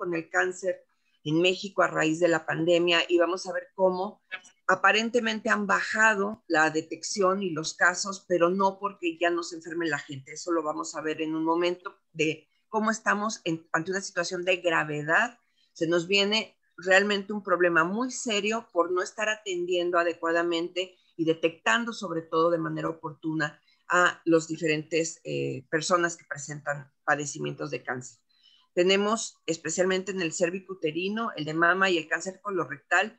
con el cáncer en México a raíz de la pandemia y vamos a ver cómo aparentemente han bajado la detección y los casos, pero no porque ya no se enferme la gente. Eso lo vamos a ver en un momento de cómo estamos ante una situación de gravedad. Se nos viene realmente un problema muy serio por no estar atendiendo adecuadamente y detectando sobre todo de manera oportuna a los diferentes personas que presentan padecimientos de cáncer. Tenemos especialmente en el cervicuterino, el de mama y el cáncer colorectal,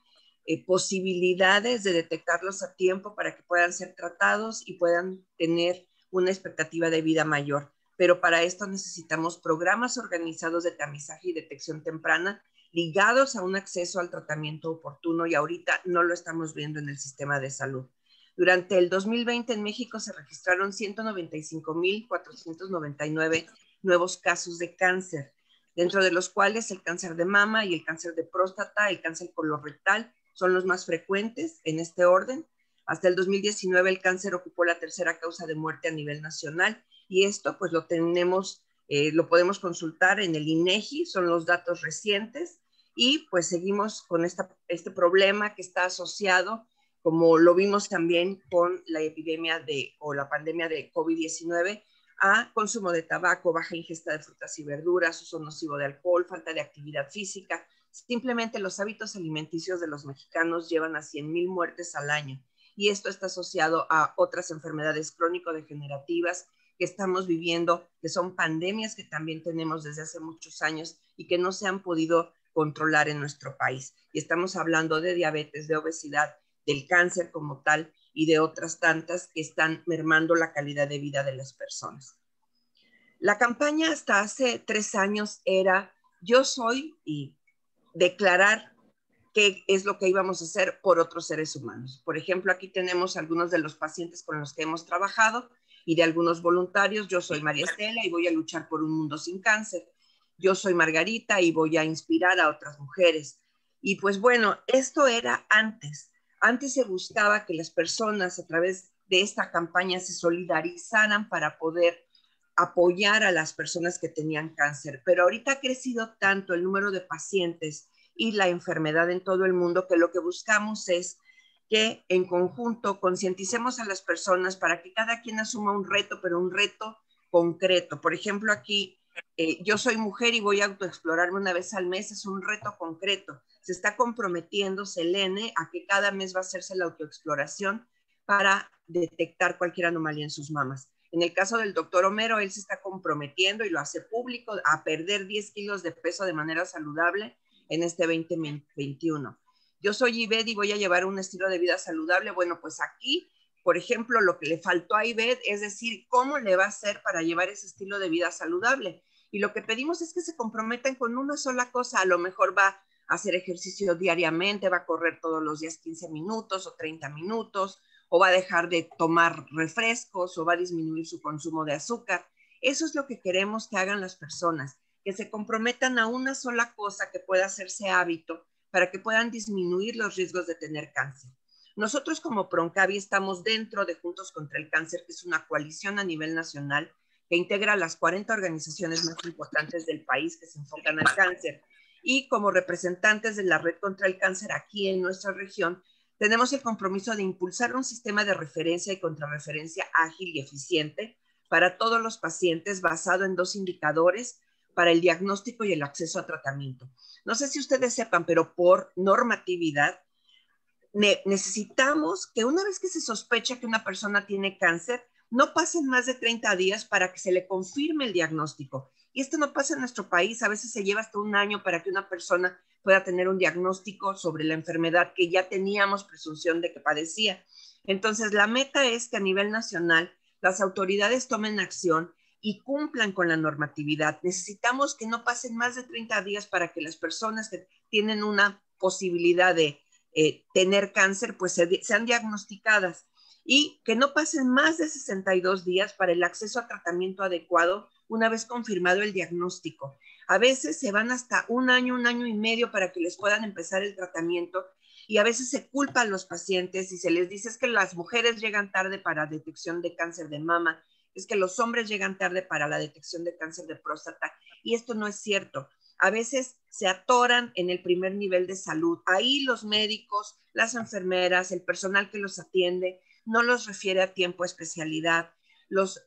posibilidades de detectarlos a tiempo para que puedan ser tratados y puedan tener una expectativa de vida mayor. Pero para esto necesitamos programas organizados de tamizaje y detección temprana ligados a un acceso al tratamiento oportuno y ahorita no lo estamos viendo en el sistema de salud. Durante el 2020 en México se registraron 195,499 nuevos casos de cáncer, dentro de los cuales el cáncer de mama y el cáncer de próstata, el cáncer colorectal son los más frecuentes en este orden. Hasta el 2019 el cáncer ocupó la tercera causa de muerte a nivel nacional y esto pues lo tenemos, lo podemos consultar en el INEGI, son los datos recientes y pues seguimos con este problema que está asociado, como lo vimos también con la epidemia o la pandemia de COVID-19, a consumo de tabaco, baja ingesta de frutas y verduras, uso nocivo de alcohol, falta de actividad física. Simplemente los hábitos alimenticios de los mexicanos llevan a 100,000 muertes al año y esto está asociado a otras enfermedades crónico-degenerativas que estamos viviendo, que son pandemias que también tenemos desde hace muchos años y que no se han podido controlar en nuestro país. Y estamos hablando de diabetes, de obesidad, del cáncer como tal y de otras tantas que están mermando la calidad de vida de las personas. La campaña hasta hace 3 años era yo soy y declarar qué es lo que íbamos a hacer por otros seres humanos. Por ejemplo, aquí tenemos algunos de los pacientes con los que hemos trabajado y de algunos voluntarios. Yo soy María Estela y voy a luchar por un mundo sin cáncer. Yo soy Margarita y voy a inspirar a otras mujeres. Y pues bueno, esto era antes. Antes se buscaba que las personas a través de esta campaña se solidarizaran para poder apoyar a las personas que tenían cáncer. Pero ahorita ha crecido tanto el número de pacientes y la enfermedad en todo el mundo que lo que buscamos es que en conjunto concienticemos a las personas para que cada quien asuma un reto, pero un reto concreto. Por ejemplo, aquí yo soy mujer y voy a autoexplorarme una vez al mes, es un reto concreto. Se está comprometiendo Selene a que cada mes va a hacerse la autoexploración para detectar cualquier anomalía en sus mamas. En el caso del doctor Homero, él se está comprometiendo y lo hace público a perder 10 kilos de peso de manera saludable en este 2021. Yo soy Ivette y voy a llevar un estilo de vida saludable. Bueno, pues aquí, por ejemplo, lo que le faltó a Ivette es decir, ¿cómo le va a hacer para llevar ese estilo de vida saludable? Y lo que pedimos es que se comprometan con una sola cosa. A lo mejor va a hacer ejercicio diariamente, va a correr todos los días 15 minutos o 30 minutos, o va a dejar de tomar refrescos, o va a disminuir su consumo de azúcar. Eso es lo que queremos que hagan las personas, que se comprometan a una sola cosa que pueda hacerse hábito para que puedan disminuir los riesgos de tener cáncer. Nosotros como Proncavi estamos dentro de Juntos contra el Cáncer, que es una coalición a nivel nacional que integra a las 40 organizaciones más importantes del país que se enfocan al cáncer. Y como representantes de la Red contra el Cáncer aquí en nuestra región, tenemos el compromiso de impulsar un sistema de referencia y contrarreferencia ágil y eficiente para todos los pacientes basado en 2 indicadores para el diagnóstico y el acceso a tratamiento. No sé si ustedes sepan, pero por normatividad necesitamos que una vez que se sospecha que una persona tiene cáncer, no pasen más de 30 días para que se le confirme el diagnóstico. Y esto no pasa en nuestro país. A veces se lleva hasta un año para que una persona pueda tener un diagnóstico sobre la enfermedad que ya teníamos presunción de que padecía. Entonces, la meta es que a nivel nacional las autoridades tomen acción y cumplan con la normatividad. Necesitamos que no pasen más de 30 días para que las personas que tienen una posibilidad de tener cáncer, pues sean diagnosticadas y que no pasen más de 62 días para el acceso a tratamiento adecuado una vez confirmado el diagnóstico. A veces se van hasta un año y medio para que les puedan empezar el tratamiento y a veces se culpa a los pacientes y se les dice es que las mujeres llegan tarde para detección de cáncer de mama, es que los hombres llegan tarde para la detección de cáncer de próstata y esto no es cierto. a veces se atoran en el primer nivel de salud. Ahí los médicos, las enfermeras, el personal que los atiende, no los refiere a tiempo a especialidad, los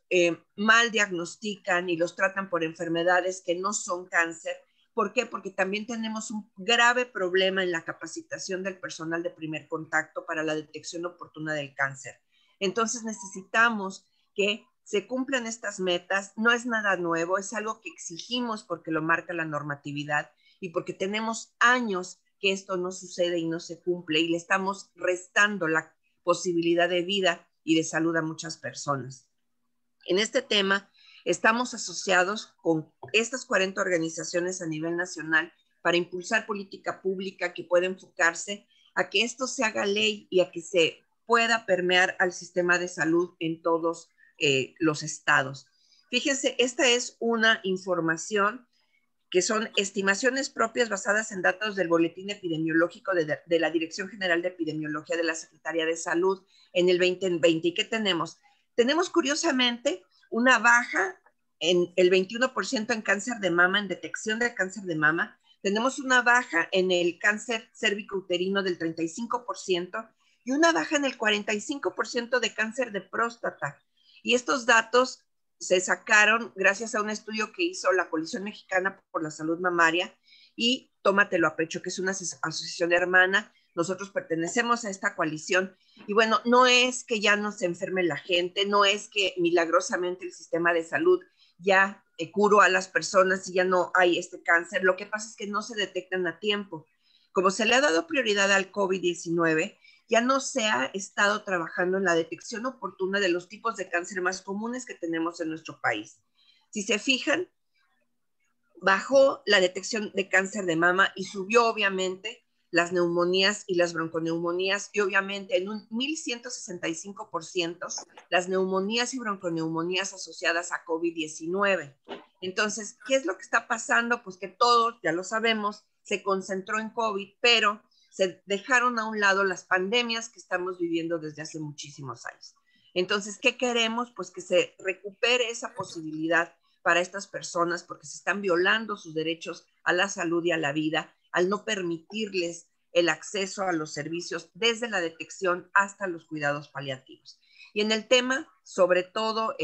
mal diagnostican y los tratan por enfermedades que no son cáncer. ¿Por qué? Porque también tenemos un grave problema en la capacitación del personal de primer contacto para la detección oportuna del cáncer. Entonces necesitamos que se cumplan estas metas. No es nada nuevo, es algo que exigimos porque lo marca la normatividad y porque tenemos años que esto no sucede y no se cumple y le estamos restando la posibilidad de vida y de salud a muchas personas. En este tema estamos asociados con estas 40 organizaciones a nivel nacional para impulsar política pública que pueda enfocarse a que esto se haga ley y a que se pueda permear al sistema de salud en todos los estados. Fíjense, esta es una información que son estimaciones propias basadas en datos del Boletín Epidemiológico de la Dirección General de Epidemiología de la Secretaría de Salud en el 2020. ¿Y qué tenemos? Tenemos curiosamente una baja en el 21% en cáncer de mama, en detección de cáncer de mama. Tenemos una baja en el cáncer cérvico-uterino del 35% y una baja en el 45% de cáncer de próstata. Y estos datos se sacaron gracias a un estudio que hizo la Coalición Mexicana por la Salud Mamaria y Tómatelo a Pecho, que es una asociación hermana. Nosotros pertenecemos a esta coalición y bueno, no es que ya no se enferme la gente, no es que milagrosamente el sistema de salud ya curó a las personas y ya no hay este cáncer. Lo que pasa es que no se detectan a tiempo. Como se le ha dado prioridad al COVID-19, ya no se ha estado trabajando en la detección oportuna de los tipos de cáncer más comunes que tenemos en nuestro país. Si se fijan, bajó la detección de cáncer de mama y subió obviamente las neumonías y las bronconeumonías y obviamente en un 1165% las neumonías y bronconeumonías asociadas a COVID-19. Entonces, ¿qué es lo que está pasando? Pues que todos, ya lo sabemos, se concentró en COVID, pero se dejaron a un lado las pandemias que estamos viviendo desde hace muchísimos años. Entonces, ¿qué queremos? Pues que se recupere esa posibilidad para estas personas porque se están violando sus derechos a la salud y a la vida al no permitirles el acceso a los servicios desde la detección hasta los cuidados paliativos. Y en el tema, sobre todo,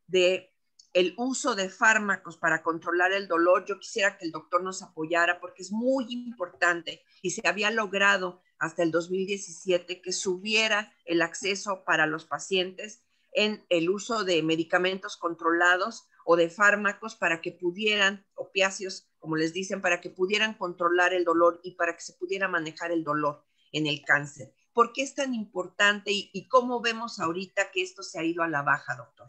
de el uso de fármacos para controlar el dolor, yo quisiera que el doctor nos apoyara porque es muy importante y se había logrado hasta el 2017 que subiera el acceso para los pacientes en el uso de medicamentos controlados o de fármacos para que pudieran, opiáceos, como les dicen, para que pudieran controlar el dolor y para que se pudiera manejar el dolor en el cáncer. ¿Por qué es tan importante y cómo vemos ahorita que esto se ha ido a la baja, doctor?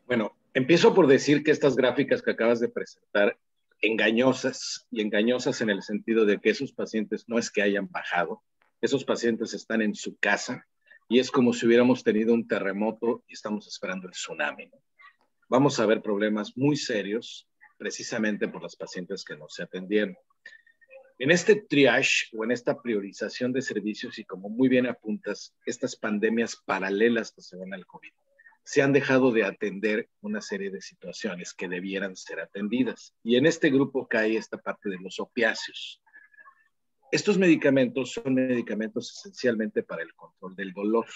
Bueno, empiezo por decir que estas gráficas que acabas de presentar, engañosas, y engañosas en el sentido de que esos pacientes no es que hayan bajado, esos pacientes están en su casa y es como si hubiéramos tenido un terremoto y estamos esperando el tsunami, ¿no? Vamos a ver problemas muy serios precisamente por las pacientes que no se atendieron. En este triage o en esta priorización de servicios y como muy bien apuntas, estas pandemias paralelas que se ven al COVID, se han dejado de atender una serie de situaciones que debieran ser atendidas. Y en este grupo cae esta parte de los opiáceos. Estos medicamentos son medicamentos esencialmente para el control del dolor.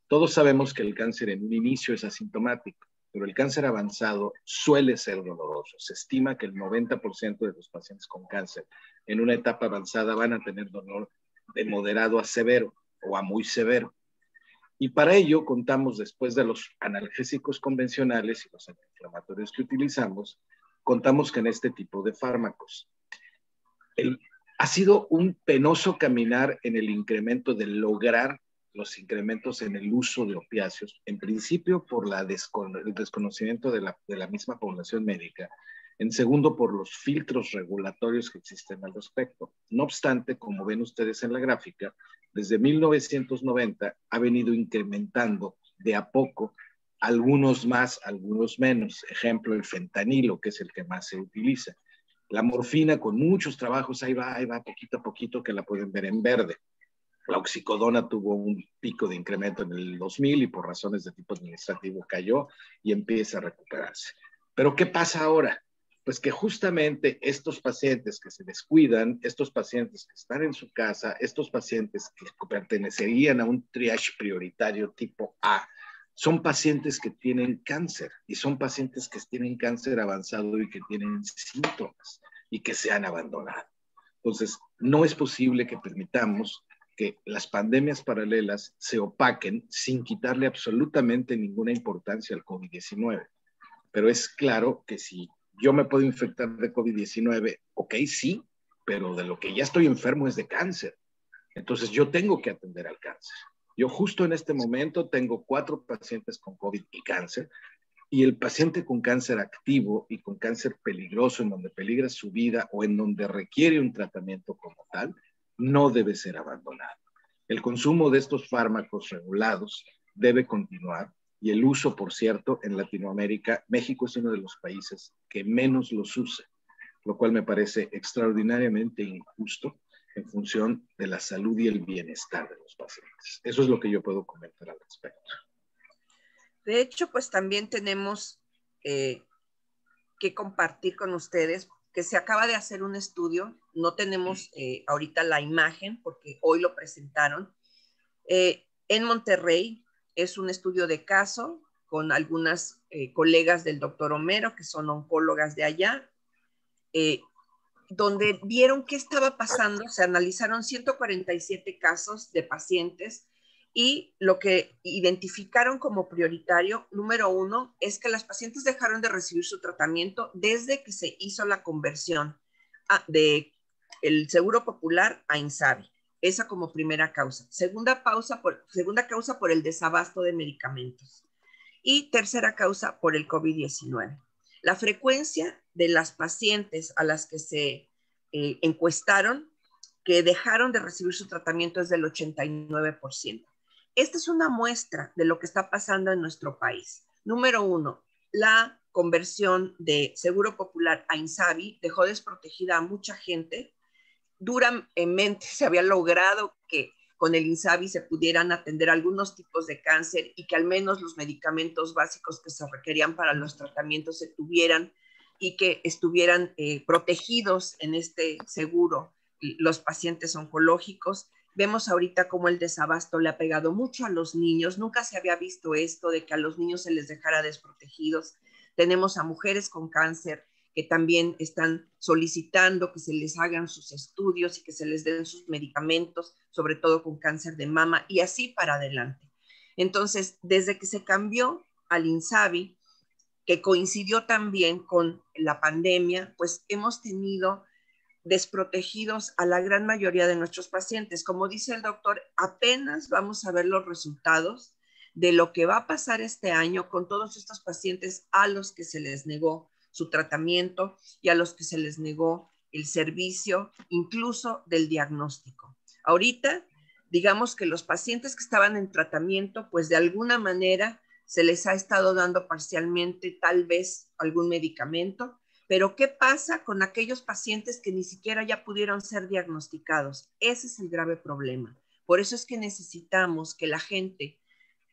Todos sabemos que el cáncer en un inicio es asintomático, pero el cáncer avanzado suele ser doloroso. Se estima que el 90% de los pacientes con cáncer en una etapa avanzada van a tener dolor de moderado a severo o a muy severo. Y para ello contamos, después de los analgésicos convencionales y los antiinflamatorios que utilizamos, contamos con este tipo de fármacos. Ha sido un penoso caminar en el incremento de lograr los incrementos en el uso de opiáceos, en principio por el desconocimiento de la misma población médica, en segundo por los filtros regulatorios que existen al respecto. No obstante, como ven ustedes en la gráfica, desde 1990 ha venido incrementando de a poco, algunos más, algunos menos. Ejemplo, el fentanilo, que es el que más se utiliza. La morfina, con muchos trabajos, ahí va poquito a poquito, que la pueden ver en verde. La oxicodona tuvo un pico de incremento en el 2000 y por razones de tipo administrativo cayó y empieza a recuperarse. Pero ¿qué pasa ahora? Pues que justamente estos pacientes que se descuidan, estos pacientes que están en su casa, estos pacientes que pertenecerían a un triage prioritario tipo A, son pacientes que tienen cáncer y son pacientes que tienen cáncer avanzado y que tienen síntomas y que se han abandonado. Entonces, no es posible que permitamos que las pandemias paralelas se opaquen sin quitarle absolutamente ninguna importancia al COVID-19. Pero es claro que si yo me puedo infectar de COVID-19, ok, sí, pero de lo que ya estoy enfermo es de cáncer. Entonces yo tengo que atender al cáncer. Yo justo en este momento tengo 4 pacientes con COVID y cáncer, y el paciente con cáncer activo y con cáncer peligroso, en donde peligra su vida o en donde requiere un tratamiento como tal, no debe ser abandonado. El consumo de estos fármacos regulados debe continuar y el uso, por cierto, en Latinoamérica, México es uno de los países que menos los usa, lo cual me parece extraordinariamente injusto en función de la salud y el bienestar de los pacientes. Eso es lo que yo puedo comentar al respecto. De hecho, pues también tenemos que compartir con ustedes que se acaba de hacer un estudio, no tenemos ahorita la imagen porque hoy lo presentaron, en Monterrey. Es un estudio de caso con algunas colegas del doctor Homero, que son oncólogas de allá, donde vieron qué estaba pasando. Se analizaron 147 casos de pacientes y lo que identificaron como prioritario, número 1, es que las pacientes dejaron de recibir su tratamiento desde que se hizo la conversión de el Seguro Popular a INSABI. Esa como primera causa. Segunda causa por el desabasto de medicamentos. Y tercera causa por el COVID-19. La frecuencia de las pacientes a las que se encuestaron que dejaron de recibir su tratamiento es del 89%. Esta es una muestra de lo que está pasando en nuestro país. Número 1, la conversión de Seguro Popular a INSABI dejó desprotegida a mucha gente. Duramente se había logrado que con el INSABI se pudieran atender algunos tipos de cáncer y que al menos los medicamentos básicos que se requerían para los tratamientos se tuvieran y que estuvieran protegidos en este seguro los pacientes oncológicos. Vemos ahorita cómo el desabasto le ha pegado mucho a los niños. Nunca se había visto esto de que a los niños se les dejara desprotegidos. Tenemos a mujeres con cáncer que también están solicitando que se les hagan sus estudios y que se les den sus medicamentos, sobre todo con cáncer de mama, y así para adelante. Entonces, desde que se cambió al INSABI, que coincidió también con la pandemia, pues hemos tenido desprotegidos a la gran mayoría de nuestros pacientes. Como dice el doctor, apenas vamos a ver los resultados de lo que va a pasar este año con todos estos pacientes a los que se les negó su tratamiento y a los que se les negó el servicio, incluso del diagnóstico. Ahorita, digamos que los pacientes que estaban en tratamiento, pues de alguna manera se les ha estado dando parcialmente tal vez algún medicamento, pero ¿qué pasa con aquellos pacientes que ni siquiera ya pudieron ser diagnosticados? Ese es el grave problema. Por eso es que necesitamos que la gente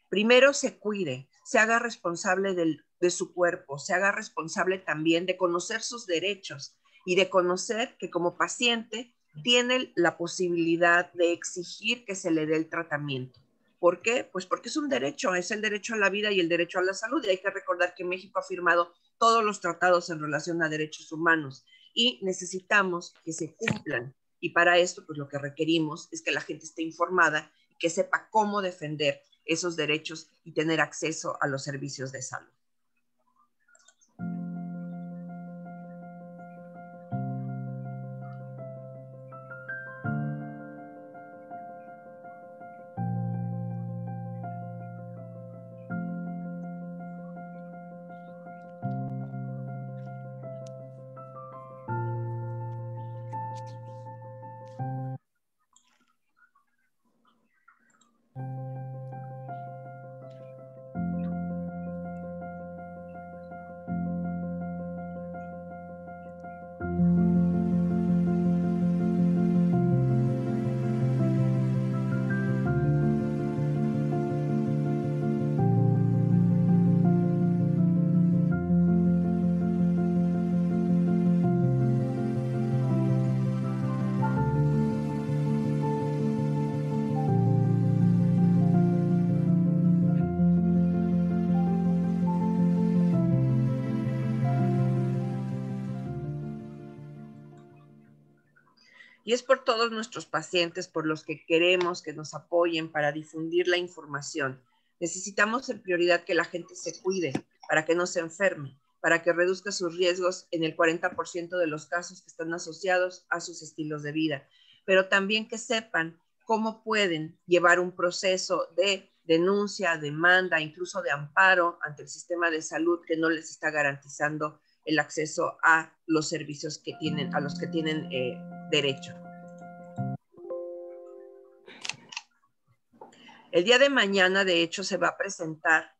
primero se cuide, se haga responsable de su cuerpo, se haga responsable también de conocer sus derechos y de conocer que como paciente tiene la posibilidad de exigir que se le dé el tratamiento. ¿Por qué? Pues porque es un derecho, es el derecho a la vida y el derecho a la salud. Y hay que recordar que México ha firmado todos los tratados en relación a derechos humanos y necesitamos que se cumplan. Y para esto, pues lo que requerimos es que la gente esté informada y que sepa cómo defender esos derechos y tener acceso a los servicios de salud. Y es por todos nuestros pacientes por los que queremos que nos apoyen para difundir la información. Necesitamos en prioridad que la gente se cuide para que no se enferme, para que reduzca sus riesgos en el 40% de los casos que están asociados a sus estilos de vida, pero también que sepan cómo pueden llevar un proceso de denuncia, demanda, incluso de amparo ante el sistema de salud que no les está garantizando el acceso a los servicios que tienen, a los que tienen derecho. El día de mañana, de hecho, se va a presentar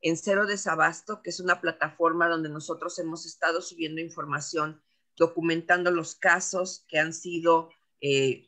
en Cero Desabasto, que es una plataforma donde nosotros hemos estado subiendo información, documentando los casos que han sido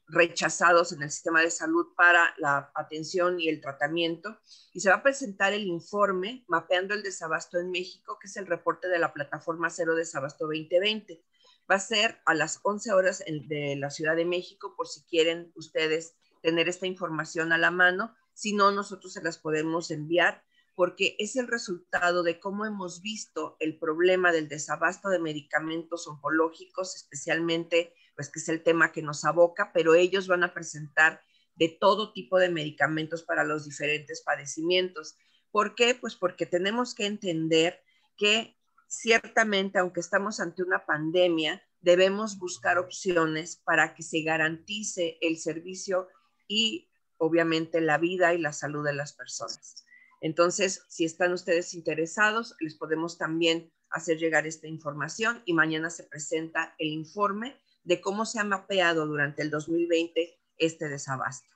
rechazados en el sistema de salud para la atención y el tratamiento. Y se va a presentar el informe Mapeando el Desabasto en México, que es el reporte de la plataforma Cero Desabasto 2020. Va a ser a las 11 horas de la Ciudad de México, por si quieren ustedes tener esta información a la mano. Si no, nosotros se las podemos enviar, porque es el resultado de cómo hemos visto el problema del desabasto de medicamentos oncológicos, especialmente, pues que es el tema que nos aboca, pero ellos van a presentar de todo tipo de medicamentos para los diferentes padecimientos. ¿Por qué? Pues porque tenemos que entender que ciertamente, aunque estamos ante una pandemia, debemos buscar opciones para que se garantice el servicio y obviamente la vida y la salud de las personas. Entonces, si están ustedes interesados, les podemos también hacer llegar esta información y mañana se presenta el informe de cómo se ha mapeado durante el 2020 este desabasto.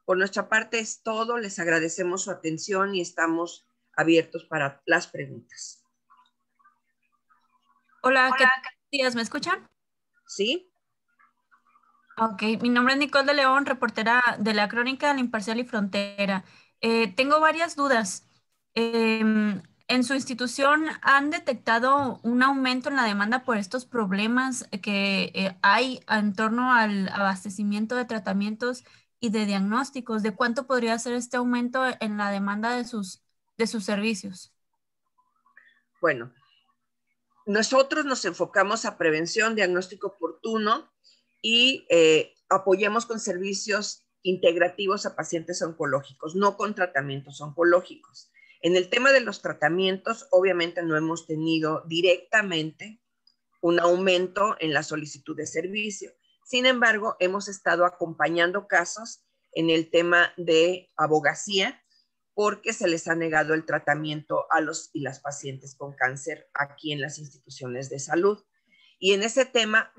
Por nuestra parte es todo, les agradecemos su atención y estamos abiertos para las preguntas. Hola, ¿qué días? ¿Me escuchan? ¿Sí? Ok, mi nombre es Nicole de León, reportera de la Crónica, La Imparcial y Frontera. Tengo varias dudas. ¿En su institución han detectado un aumento en la demanda por estos problemas que hay en torno al abastecimiento de tratamientos y de diagnósticos? ¿De cuánto podría ser este aumento en la demanda de sus servicios? Bueno, nosotros nos enfocamos a prevención, diagnóstico oportuno y apoyamos con servicios integrativos a pacientes oncológicos, no con tratamientos oncológicos. En el tema de los tratamientos, obviamente no hemos tenido directamente un aumento en la solicitud de servicio. Sin embargo, hemos estado acompañando casos en el tema de abogacía porque se les ha negado el tratamiento a los y las pacientes con cáncer aquí en las instituciones de salud. Y en ese tema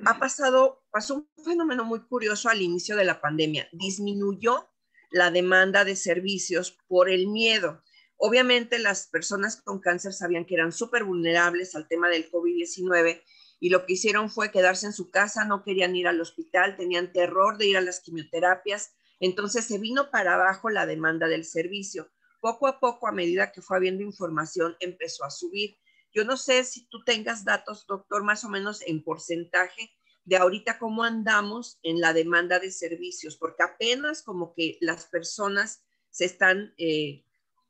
pasó un fenómeno muy curioso al inicio de la pandemia. Disminuyó la demanda de servicios por el miedo. Obviamente las personas con cáncer sabían que eran súper vulnerables al tema del COVID-19 y lo que hicieron fue quedarse en su casa, no querían ir al hospital, tenían terror de ir a las quimioterapias. Entonces se vino para abajo la demanda del servicio. Poco a poco, a medida que fue habiendo información, empezó a subir. Yo no sé si tú tengas datos, doctor, más o menos en porcentaje de ahorita cómo andamos en la demanda de servicios, porque apenas como que las personas se están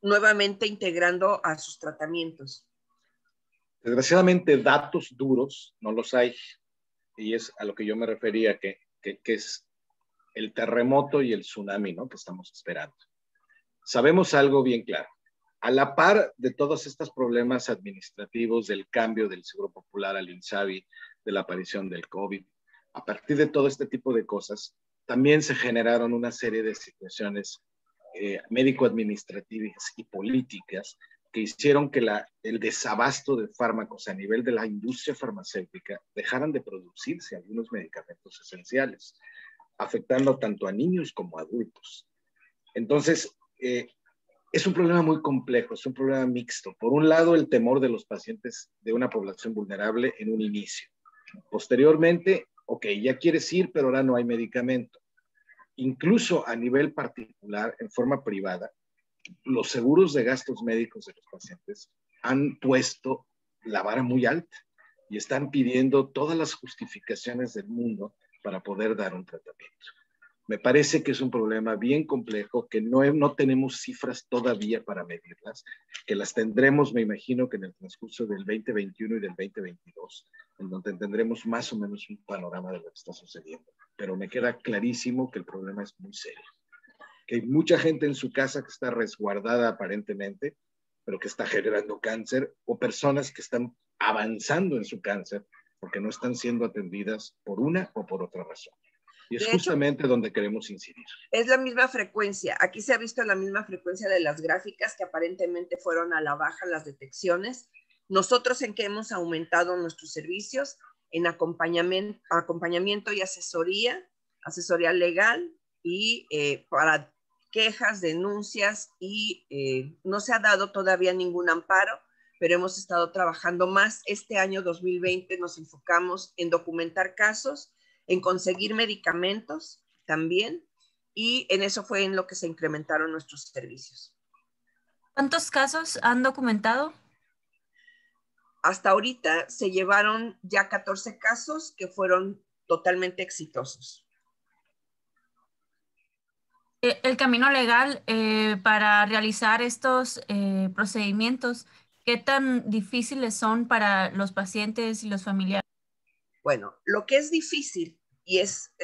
nuevamente integrando a sus tratamientos. Desgraciadamente, datos duros no los hay, y es a lo que yo me refería, que es el terremoto y el tsunami, ¿no?, que estamos esperando. Sabemos algo bien claro. A la par de todos estos problemas administrativos, del cambio del Seguro Popular al INSABI, de la aparición del COVID, a partir de todo este tipo de cosas, también se generaron una serie de situaciones médico-administrativas y políticas que hicieron que el desabasto de fármacos a nivel de la industria farmacéutica dejaran de producirse algunos medicamentos esenciales, afectando tanto a niños como a adultos. Entonces, es un problema muy complejo, es un problema mixto. Por un lado, el temor de los pacientes de una población vulnerable en un inicio. Posteriormente, ok, ya quieres ir, pero ahora no hay medicamento. Incluso a nivel particular, en forma privada, los seguros de gastos médicos de los pacientes han puesto la vara muy alta y están pidiendo todas las justificaciones del mundo para poder dar un tratamiento. Me parece que es un problema bien complejo, que no tenemos cifras todavía para medirlas, que las tendremos, me imagino, que en el transcurso del 2021 y del 2022, en donde tendremos más o menos un panorama de lo que está sucediendo. pero me queda clarísimo que el problema es muy serio. Que hay mucha gente en su casa que está resguardada aparentemente, pero que está generando cáncer, o personas que están avanzando en su cáncer porque no están siendo atendidas por una o por otra razón. Y es justamente donde queremos incidir. Es la misma frecuencia. Aquí se ha visto la misma frecuencia de las gráficas, que aparentemente fueron a la baja las detecciones. Nosotros, ¿en qué hemos aumentado nuestros servicios? En acompañamiento y asesoría legal y para quejas, denuncias, y no se ha dado todavía ningún amparo, pero hemos estado trabajando más. Este año 2020 nos enfocamos en documentar casos, en conseguir medicamentos también, y en eso fue en lo que se incrementaron nuestros servicios. ¿Cuántos casos han documentado? Hasta ahorita se llevaron ya 14 casos que fueron totalmente exitosos. El camino legal para realizar estos procedimientos, ¿qué tan difíciles son para los pacientes y los familiares? Bueno, lo que es difícil, y es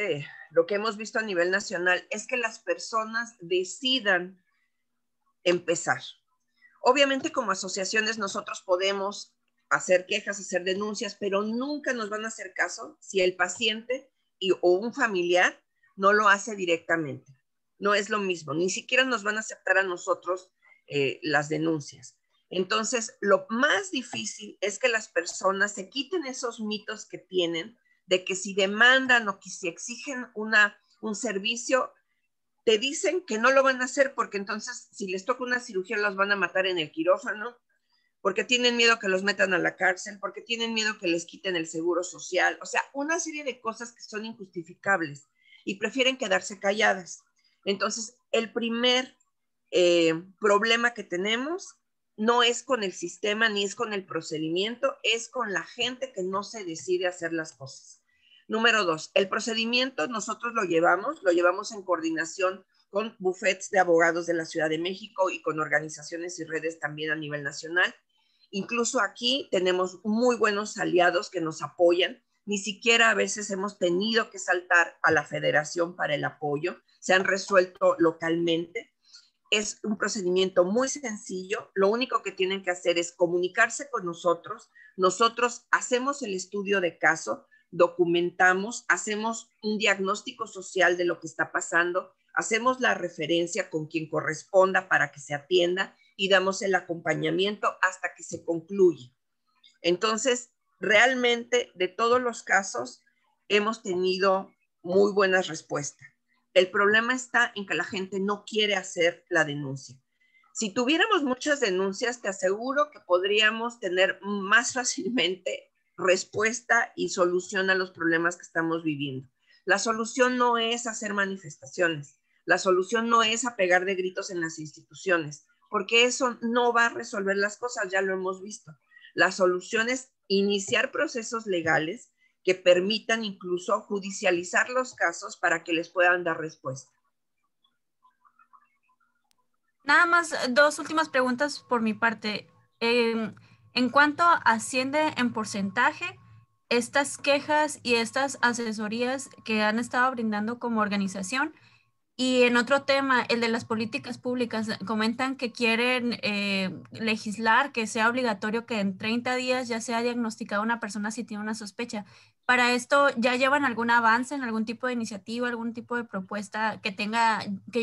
lo que hemos visto a nivel nacional, es que las personas decidan empezar. Obviamente, como asociaciones nosotros podemos hacer quejas, hacer denuncias, pero nunca nos van a hacer caso si el paciente o un familiar no lo hace directamente. No es lo mismo, ni siquiera nos van a aceptar a nosotros las denuncias. Entonces, lo más difícil es que las personas se quiten esos mitos que tienen de que si demandan o que si exigen un servicio, te dicen que no lo van a hacer porque entonces si les toca una cirugía los van a matar en el quirófano, porque tienen miedo que los metan a la cárcel, porque tienen miedo que les quiten el seguro social, o sea, una serie de cosas que son injustificables y prefieren quedarse calladas. Entonces, el primer problema que tenemos no es con el sistema ni es con el procedimiento, es con la gente que no se decide hacer las cosas. Número 2, el procedimiento nosotros lo llevamos en coordinación con bufetes de abogados de la Ciudad de México y con organizaciones y redes también a nivel nacional. Incluso aquí tenemos muy buenos aliados que nos apoyan. Ni siquiera a veces hemos tenido que saltar a la federación para el apoyo. Se han resuelto localmente. Es un procedimiento muy sencillo. Lo único que tienen que hacer es comunicarse con nosotros. Nosotros hacemos el estudio de caso, documentamos, hacemos un diagnóstico social de lo que está pasando, hacemos la referencia con quien corresponda para que se atienda y damos el acompañamiento hasta que se concluye. Entonces, realmente de todos los casos hemos tenido muy buenas respuestas. El problema está en que la gente no quiere hacer la denuncia. Si tuviéramos muchas denuncias, te aseguro que podríamos tener más fácilmente respuesta y solución a los problemas que estamos viviendo. La solución no es hacer manifestaciones. La solución no es a pegar de gritos en las instituciones, porque eso no va a resolver las cosas, ya lo hemos visto. La solución es iniciar procesos legales que permitan incluso judicializar los casos para que les puedan dar respuesta. Nada más dos últimas preguntas por mi parte. En cuanto asciende en porcentaje estas quejas y estas asesorías que han estado brindando como organización. Y en otro tema, el de las políticas públicas, comentan que quieren legislar que sea obligatorio que en 30 días ya sea diagnosticada una persona si tiene una sospecha. Para esto, ¿ya llevan algún avance en algún tipo de iniciativa, algún tipo de propuesta que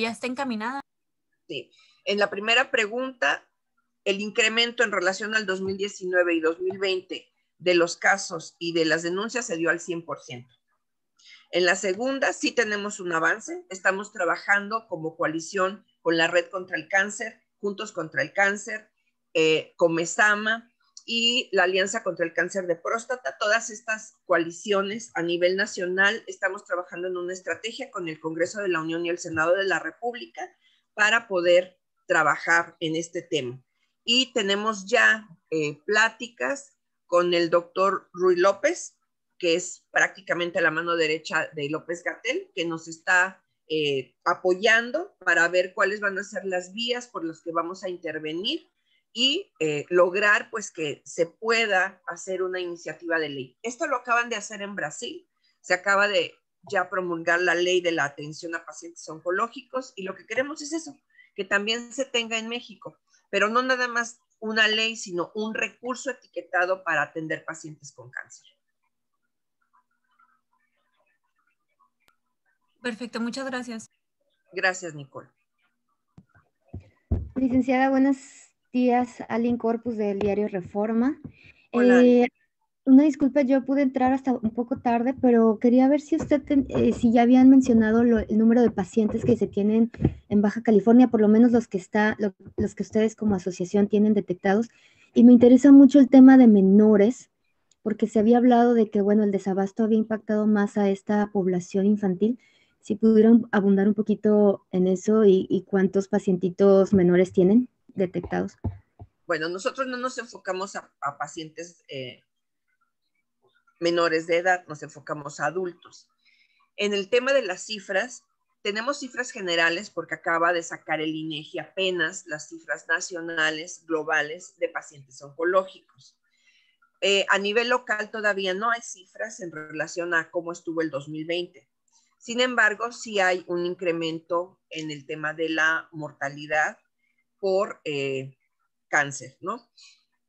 ya esté encaminada? Sí. En la primera pregunta, el incremento en relación al 2019 y 2020 de los casos y de las denuncias se dio al 100%. En la segunda sí tenemos un avance, estamos trabajando como coalición con la Red contra el Cáncer, Juntos contra el Cáncer, Comesama y la Alianza contra el Cáncer de Próstata. Todas estas coaliciones a nivel nacional estamos trabajando en una estrategia con el Congreso de la Unión y el Senado de la República para poder trabajar en este tema. Y tenemos ya pláticas con el doctor Ruy López, que es prácticamente la mano derecha de López-Gatell, que nos está apoyando para ver cuáles van a ser las vías por las que vamos a intervenir y lograr pues que se pueda hacer una iniciativa de ley. Esto lo acaban de hacer en Brasil, se acaba de ya promulgar la ley de la atención a pacientes oncológicos y lo que queremos es eso, que también se tenga en México, pero no nada más una ley, sino un recurso etiquetado para atender pacientes con cáncer. Perfecto, muchas gracias. Gracias, Nicole. Licenciada, buenos días. Alin Corpus del diario Reforma. Hola. Una disculpa, yo pude entrar hasta un poco tarde, pero quería ver si usted, si ya habían mencionado el número de pacientes que se tienen en Baja California, por lo menos los que ustedes como asociación tienen detectados. Y me interesa mucho el tema de menores, porque se había hablado de que, bueno, el desabasto había impactado más a esta población infantil. Si pudieran abundar un poquito en eso y cuántos pacientitos menores tienen detectados. Bueno, nosotros no nos enfocamos a pacientes menores de edad, nos enfocamos a adultos. En el tema de las cifras, tenemos cifras generales porque acaba de sacar el INEGI apenas las cifras nacionales, globales de pacientes oncológicos. A nivel local todavía no hay cifras en relación a cómo estuvo el 2020. Sin embargo, sí hay un incremento en el tema de la mortalidad por cáncer, ¿no?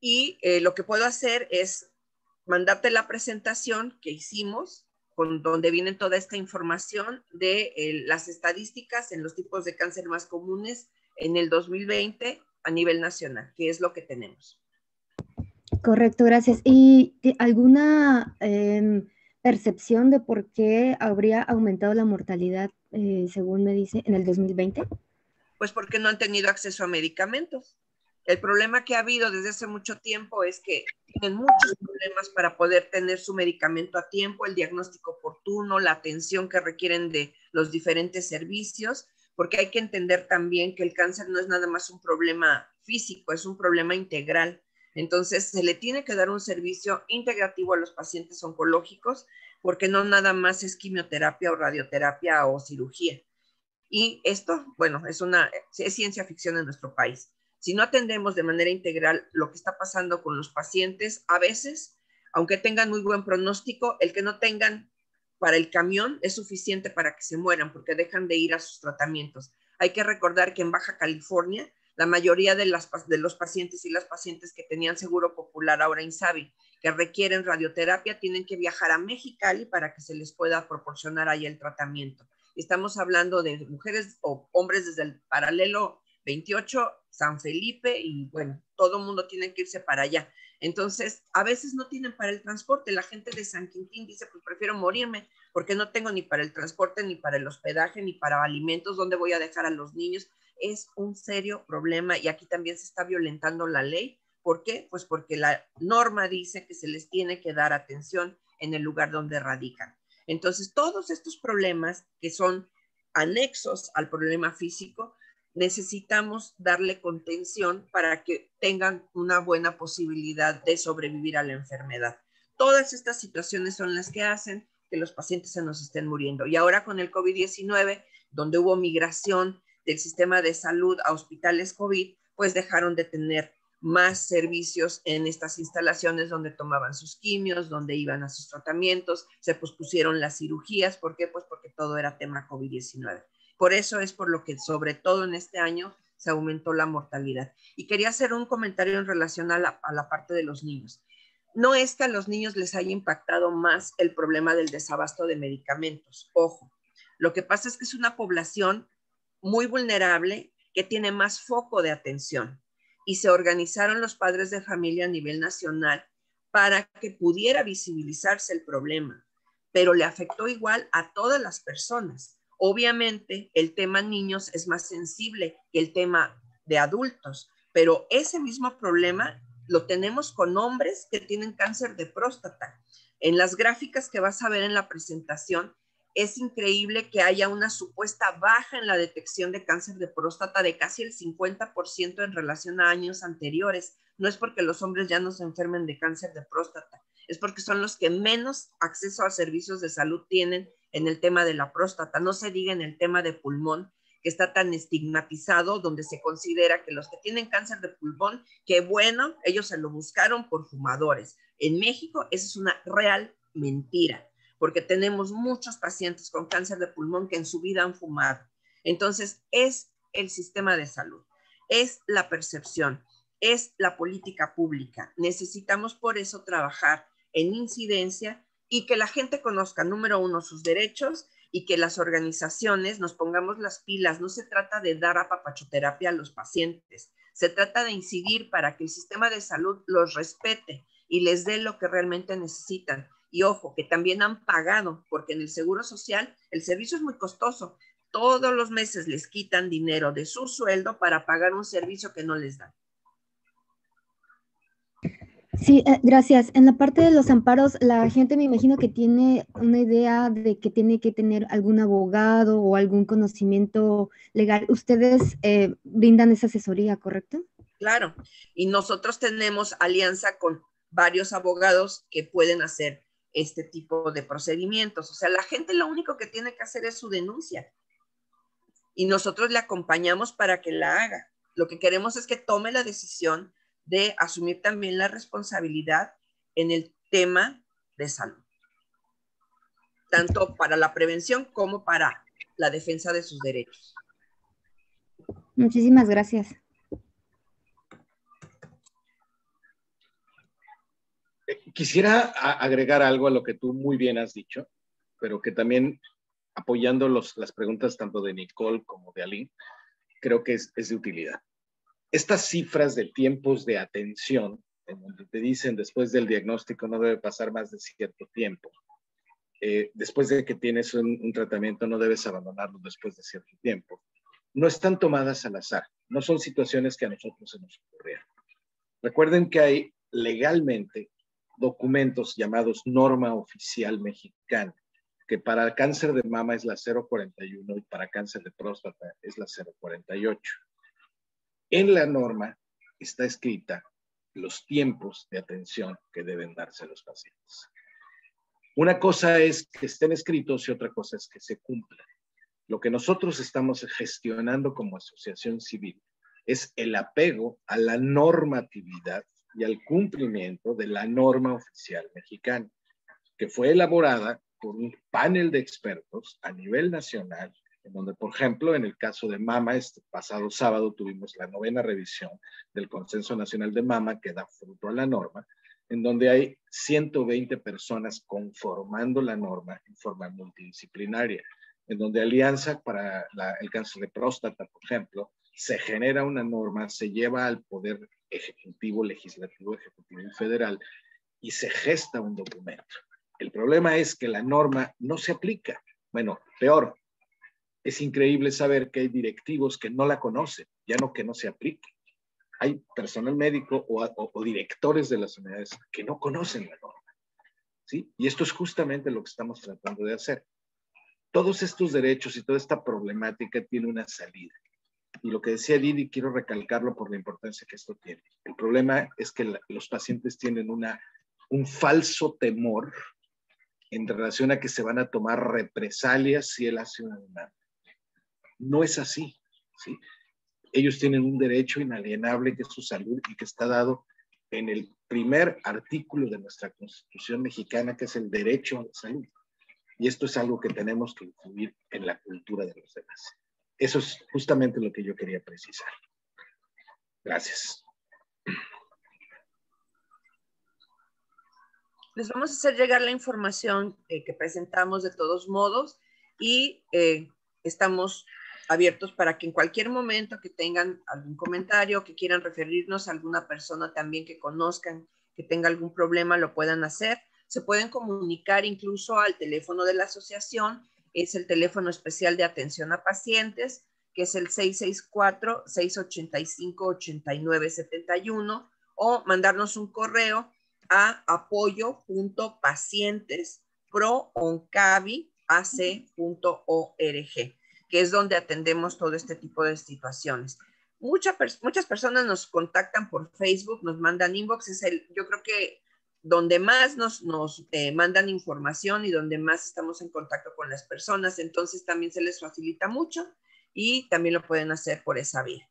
Y lo que puedo hacer es mandarte la presentación que hicimos, con donde viene toda esta información de las estadísticas en los tipos de cáncer más comunes en el 2020 a nivel nacional, que es lo que tenemos. Correcto, gracias. ¿Y alguna percepción de por qué habría aumentado la mortalidad, según me dice, en el 2020? Pues porque no han tenido acceso a medicamentos. El problema que ha habido desde hace mucho tiempo es que tienen muchos problemas para poder tener su medicamento a tiempo, el diagnóstico oportuno, la atención que requieren de los diferentes servicios, porque hay que entender también que el cáncer no es nada más un problema físico, es un problema integral. Entonces, se le tiene que dar un servicio integrativo a los pacientes oncológicos, porque no nada más es quimioterapia o radioterapia o cirugía. Y esto, bueno, es ciencia ficción en nuestro país. Si no atendemos de manera integral lo que está pasando con los pacientes, a veces, aunque tengan muy buen pronóstico, el que no tengan para el camión es suficiente para que se mueran porque dejan de ir a sus tratamientos. Hay que recordar que en Baja California, la mayoría de los pacientes y las pacientes que tenían seguro popular, ahora INSABI, que requieren radioterapia, tienen que viajar a Mexicali para que se les pueda proporcionar ahí el tratamiento. Estamos hablando de mujeres o hombres desde el paralelo 28, San Felipe, y bueno, todo el mundo tiene que irse para allá. Entonces, a veces no tienen para el transporte. La gente de San Quintín dice, pues prefiero morirme porque no tengo ni para el transporte, ni para el hospedaje, ni para alimentos. ¿Dónde voy a dejar a los niños? Es un serio problema y aquí también se está violentando la ley. ¿Por qué? Pues porque la norma dice que se les tiene que dar atención en el lugar donde radican. Entonces, todos estos problemas que son anexos al problema físico, necesitamos darle contención para que tengan una buena posibilidad de sobrevivir a la enfermedad. Todas estas situaciones son las que hacen que los pacientes se nos estén muriendo. Y ahora con el COVID-19, donde hubo migración del sistema de salud a hospitales COVID, pues dejaron de tener más servicios en estas instalaciones donde tomaban sus quimios, donde iban a sus tratamientos, se pospusieron las cirugías. ¿Por qué? Pues porque todo era tema COVID-19. Por eso es por lo que sobre todo en este año se aumentó la mortalidad. Y quería hacer un comentario en relación a la parte de los niños. No es que a los niños les haya impactado más el problema del desabasto de medicamentos. Ojo, lo que pasa es que es una población muy vulnerable que tiene más foco de atención. Y se organizaron los padres de familia a nivel nacional para que pudiera visibilizarse el problema, pero le afectó igual a todas las personas. Obviamente, el tema niños es más sensible que el tema de adultos, pero ese mismo problema lo tenemos con hombres que tienen cáncer de próstata. En las gráficas que vas a ver en la presentación, es increíble que haya una supuesta baja en la detección de cáncer de próstata de casi el 50% en relación a años anteriores. No es porque los hombres ya no se enfermen de cáncer de próstata, es porque son los que menos acceso a servicios de salud tienen en el tema de la próstata. No se diga en el tema de pulmón, que está tan estigmatizado, donde se considera que los que tienen cáncer de pulmón, que bueno, ellos se lo buscaron por fumadores. En México, eso es una real mentira. porque tenemos muchos pacientes con cáncer de pulmón que en su vida han fumado. Entonces, es el sistema de salud, es la percepción, es la política pública. Necesitamos por eso trabajar en incidencia y que la gente conozca, número uno, sus derechos y que las organizaciones nos pongamos las pilas. No se trata de dar apapachoterapia a los pacientes, se trata de incidir para que el sistema de salud los respete y les dé lo que realmente necesitan. Y ojo, que también han pagado, porque en el Seguro Social el servicio es muy costoso. Todos los meses les quitan dinero de su sueldo para pagar un servicio que no les dan. Sí, gracias. En la parte de los amparos, la gente me imagino que tiene una idea de que tiene que tener algún abogado o algún conocimiento legal. Ustedes brindan esa asesoría, ¿correcto? Claro, y nosotros tenemos alianza con varios abogados que pueden hacer este tipo de procedimientos. O sea, la gente lo único que tiene que hacer es su denuncia y nosotros le acompañamos para que la haga. Lo que queremos es que tome la decisión de asumir también la responsabilidad en el tema de salud, tanto para la prevención como para la defensa de sus derechos. Muchísimas gracias. Quisiera agregar algo a lo que tú muy bien has dicho, pero que también apoyando las preguntas tanto de Nicole como de Ali, creo que es de utilidad. Estas cifras de tiempos de atención, en donde te dicen después del diagnóstico no debe pasar más de cierto tiempo, después de que tienes un tratamiento no debes abandonarlo después de cierto tiempo, no están tomadas al azar, no son situaciones que a nosotros se nos ocurrieron. Recuerden que hay legalmente documentos llamados Norma Oficial Mexicana, que para cáncer de mama es la 041 y para cáncer de próstata es la 048. En la norma está escrita los tiempos de atención que deben darse a los pacientes. Una cosa es que estén escritos y otra cosa es que se cumplan. Lo que nosotros estamos gestionando como asociación civil es el apego a la normatividad y al cumplimiento de la norma oficial mexicana, que fue elaborada por un panel de expertos a nivel nacional, en donde, por ejemplo, en el caso de mama, este pasado sábado tuvimos la 9ª revisión del Consenso Nacional de Mama, que da fruto a la norma, en donde hay 120 personas conformando la norma en forma multidisciplinaria, en donde Alianza para el cáncer de próstata, por ejemplo, se genera una norma, se lleva al Poder Ejecutivo, Legislativo, Ejecutivo y Federal, y se gesta un documento. El problema es que la norma no se aplica. Bueno, peor, es increíble saber que hay directivos que no la conocen, ya no que no se aplique. Hay personal médico o directores de las unidades que no conocen la norma, ¿sí? Y esto es justamente lo que estamos tratando de hacer. Todos estos derechos y toda esta problemática tiene una salida. Y lo que decía Didi, quiero recalcarlo por la importancia que esto tiene. El problema es que los pacientes tienen un falso temor en relación a que se van a tomar represalias si él hace una demanda. No es así, ¿sí? Ellos tienen un derecho inalienable que es su salud y que está dado en el primer artículo de nuestra Constitución mexicana, que es el derecho a la salud. Y esto es algo que tenemos que incluir en la cultura de los demás. Eso es justamente lo que yo quería precisar. Gracias. Les vamos a hacer llegar la información que presentamos de todos modos y estamos abiertos para que en cualquier momento que tengan algún comentario, que quieran referirnos a alguna persona también que conozcan, que tenga algún problema, lo puedan hacer. Se pueden comunicar incluso al teléfono de la asociación, es el teléfono especial de atención a pacientes, que es el 664-685-8971, o mandarnos un correo a apoyo.pacientes.pro-oncavi.ac.org, que es donde atendemos todo este tipo de situaciones. Muchas personas nos contactan por Facebook, nos mandan inbox, yo creo que donde más nos mandan información y donde más estamos en contacto con las personas, entonces también se les facilita mucho y también lo pueden hacer por esa vía.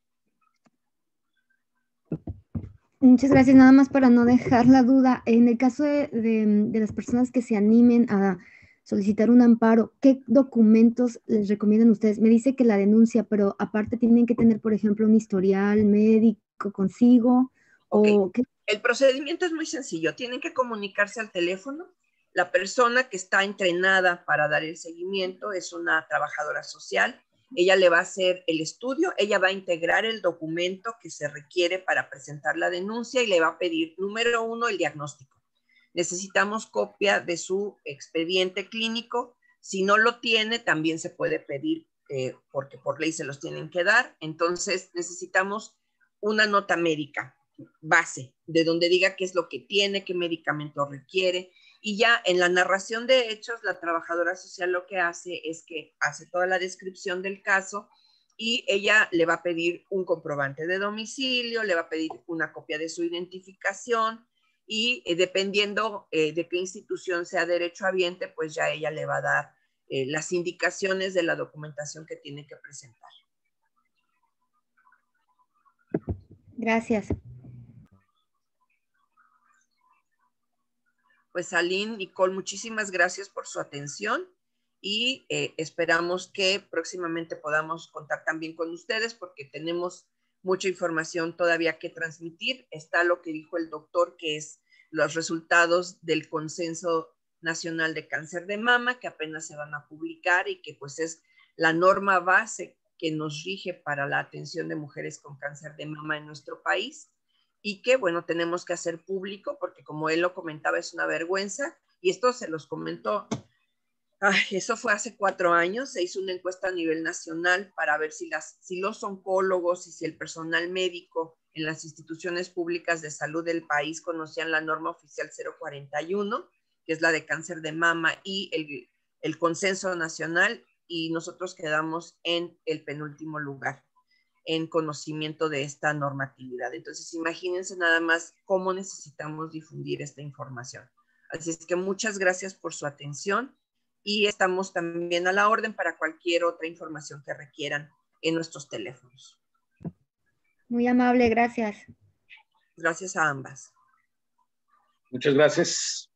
Muchas gracias. Nada más para no dejar la duda, en el caso de las personas que se animen a solicitar un amparo, ¿qué documentos les recomiendan ustedes? Me dice que la denuncia, pero aparte tienen que tener, por ejemplo, un historial médico consigo. Okay. O ¿qué? El procedimiento es muy sencillo. Tienen que comunicarse al teléfono. La persona que está entrenada para dar el seguimiento es una trabajadora social. Ella le va a hacer el estudio, ella va a integrar el documento que se requiere para presentar la denuncia y le va a pedir, número 1, el diagnóstico. Necesitamos copia de su expediente clínico. Si no lo tiene, también se puede pedir, porque por ley se los tienen que dar. Entonces, necesitamos una nota médica base, de donde diga qué es lo que tiene, qué medicamento requiere. Y ya en la narración de hechos, la trabajadora social lo que hace es que hace toda la descripción del caso y ella le va a pedir un comprobante de domicilio, le va a pedir una copia de su identificación y dependiendo de qué institución sea derechohabiente, pues ya ella le va a dar las indicaciones de la documentación que tiene que presentar. Gracias. Pues Aline, Nicole, muchísimas gracias por su atención y esperamos que próximamente podamos contar también con ustedes porque tenemos mucha información todavía que transmitir. Está lo que dijo el doctor, que es los resultados del Consenso Nacional de Cáncer de Mama, que apenas se van a publicar y que pues es la norma base que nos rige para la atención de mujeres con cáncer de mama en nuestro país. Y que, bueno, tenemos que hacer público porque como él lo comentaba, es una vergüenza. Y esto se los comentó, eso fue hace 4 años, se hizo una encuesta a nivel nacional para ver si los oncólogos y si el personal médico en las instituciones públicas de salud del país conocían la norma oficial 041, que es la de cáncer de mama, y el consenso nacional, y nosotros quedamos en el penúltimo lugar en conocimiento de esta normatividad. Entonces, imagínense nada más cómo necesitamos difundir esta información. Así es que muchas gracias por su atención y estamos también a la orden para cualquier otra información que requieran en nuestros teléfonos. Muy amable, gracias. Gracias a ambas. Muchas gracias.